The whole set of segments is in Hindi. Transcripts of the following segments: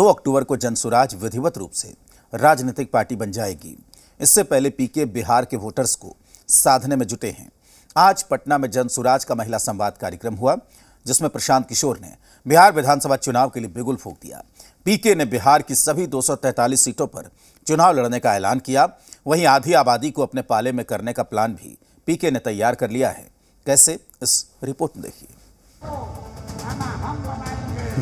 2 अक्टूबर को जनसुराज विधिवत रूप से राजनीतिक पार्टी बन जाएगी। इससे पहले पीके बिहार के वोटर्स को साधने में जुटे हैं। आज पटना में जनसुराज का महिला संवाद कार्यक्रम हुआ, जिसमें प्रशांत किशोर ने बिहार विधानसभा चुनाव के लिए बिगुल फूंक दिया। पीके ने बिहार की सभी 243 सीटों पर चुनाव लड़ने का ऐलान किया। वहीं आधी आबादी को अपने पाले में करने का प्लान भी पीके ने तैयार कर लिया है। कैसे, इस रिपोर्ट में देखिए।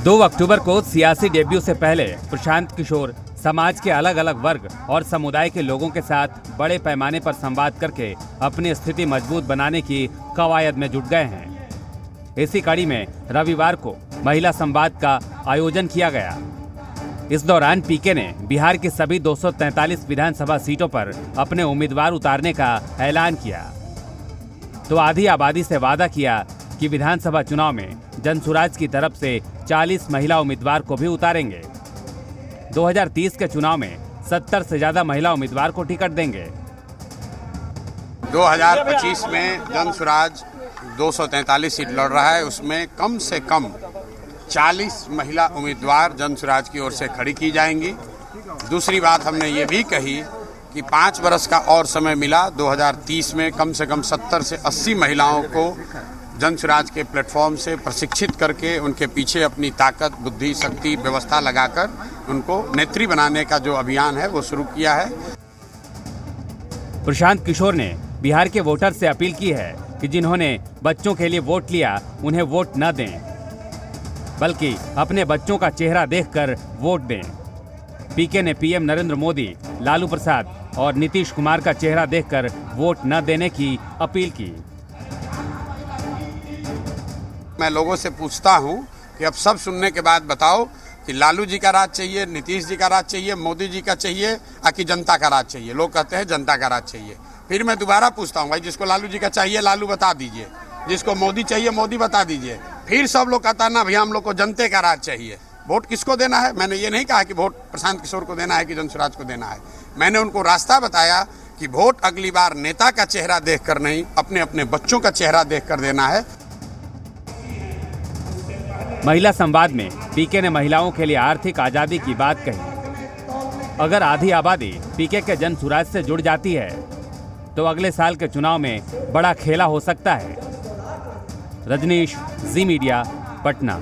2 अक्टूबर को सियासी डेब्यू से पहले प्रशांत किशोर समाज के अलग अलग वर्ग और समुदाय के लोगों के साथ बड़े पैमाने पर संवाद करके अपनी स्थिति मजबूत बनाने की कवायद में जुट गए हैं। इसी कड़ी में रविवार को महिला संवाद का आयोजन किया गया। इस दौरान पीके ने बिहार की सभी 243 विधानसभा सीटों पर अपने उम्मीदवार उतारने का ऐलान किया। तो आधी आबादी से वादा किया कि विधानसभा चुनाव में जनसुराज की तरफ से 40 महिला उम्मीदवार को भी उतारेंगे। 2030 के चुनाव में 70 से ज्यादा महिला उम्मीदवार को टिकट देंगे। 2025 में जनसुराज 243 सीट लड़ रहा है, उसमें कम से कम 40 महिला उम्मीदवार जनसुराज की ओर से खड़ी की जाएंगी। दूसरी बात हमने ये भी कही कि 5 वर्ष का और समय मिला। 2030 में कम से कम 70 से 80 महिलाओं को जनसुराज के प्लेटफॉर्म से प्रशिक्षित करके उनके पीछे अपनी ताकत, बुद्धि, शक्ति, व्यवस्था लगाकर उनको नेत्री बनाने का जो अभियान है वो शुरू किया है। प्रशांत किशोर ने बिहार के वोटर से अपील की है कि जिन्होंने बच्चों के लिए वोट लिया उन्हें वोट न दें, बल्कि अपने बच्चों का चेहरा देखकर वोट दें। पीके ने पीएम नरेंद्र मोदी, लालू प्रसाद और नीतीश कुमार का चेहरा देखकर वोट न देने की अपील की। मैं लोगों से पूछता हूं कि अब सब सुनने के बाद बताओ कि लालू जी का राज चाहिए, नीतीश जी का राज चाहिए, मोदी जी का चाहिए या कि जनता का राज चाहिए। लोग कहते हैं जनता का राज चाहिए। फिर मैं दोबारा पूछता हूं, भाई जिसको लालू जी का चाहिए लालू बता दीजिए, जिसको मोदी चाहिए मोदी बता दीजिए। फिर सब लोग कहता है ना भैया हम लोग को जनता का राज चाहिए। वोट किसको देना है? मैंने ये नहीं कहा कि वोट प्रशांत किशोर को देना है कि जनसुराज को देना है। मैंने उनको रास्ता बताया कि वोट अगली बार नेता का चेहरा देखकर नहीं, अपने अपने बच्चों का चेहरा देखकर देना है। महिला संवाद में पीके ने महिलाओं के लिए आर्थिक आजादी की बात कही। अगर आधी आबादी पीके के जनसुराज से जुड़ जाती है तो अगले साल के चुनाव में बड़ा खेला हो सकता है। रजनीश, जी मीडिया, पटना।